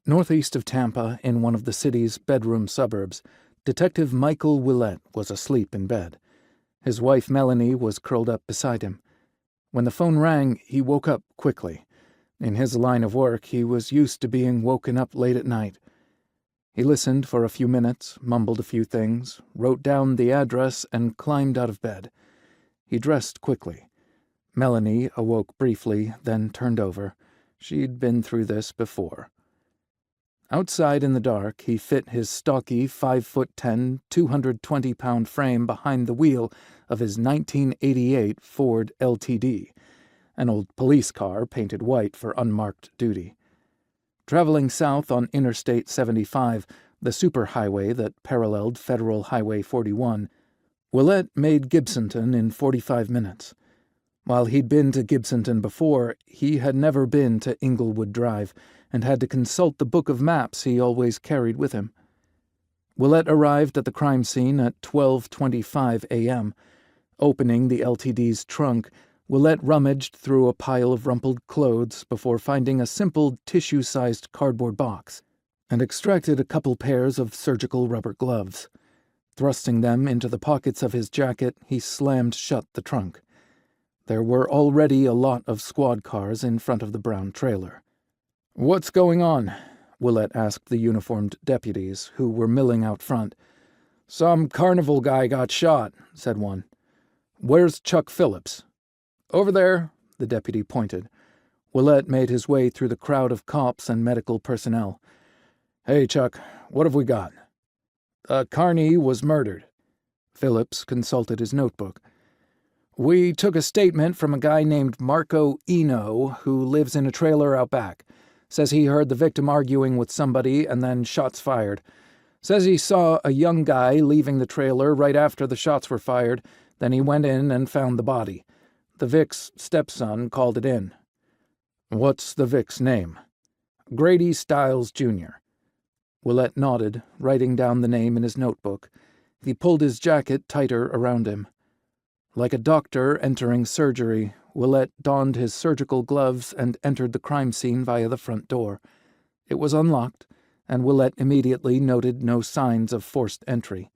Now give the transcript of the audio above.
Northeast of Tampa, in one of the city's bedroom suburbs, Detective Michael Willett was asleep in bed. His wife Melanie was curled up beside him. When the phone rang, he woke up quickly. In his line of work, he was used to being woken up late at night. He listened for a few minutes, mumbled a few things, wrote down the address, and climbed out of bed. He dressed quickly. Melanie awoke briefly, then turned over. She'd been through this before. Outside in the dark, he fit his stocky 5'10", 220-pound frame behind the wheel of his 1988 Ford LTD, an old police car painted white for unmarked duty. Traveling south on Interstate 75, the superhighway that paralleled Federal Highway 41, Willett made Gibsonton in 45 minutes. While he'd been to Gibsonton before, he had never been to Inglewood Drive, and had to consult the book of maps he always carried with him. Willett arrived at the crime scene at 12:25 a.m. Opening the LTD's trunk, Willett rummaged through a pile of rumpled clothes before finding a simple tissue-sized cardboard box, and extracted a couple pairs of surgical rubber gloves. Thrusting them into the pockets of his jacket, he slammed shut the trunk. There were already a lot of squad cars in front of the brown trailer. "What's going on?" Willett asked the uniformed deputies, who were milling out front. "Some carnival guy got shot," said one. "Where's Chuck Phillips?" "Over there," the deputy pointed. Willett made his way through the crowd of cops and medical personnel. "Hey, Chuck, what have we got?" "Carny was murdered." Phillips consulted his notebook. "We took a statement from a guy named Marco Eno, who lives in a trailer out back. Says he heard the victim arguing with somebody and then shots fired. Says he saw a young guy leaving the trailer right after the shots were fired, then he went in and found the body. The Vic's stepson called it in." "What's the Vic's name?" "Grady Stiles Jr." Willett nodded, writing down the name in his notebook. He pulled his jacket tighter around him. Like a doctor entering surgery, Willett donned his surgical gloves and entered the crime scene via the front door. It was unlocked, and Willett immediately noted no signs of forced entry.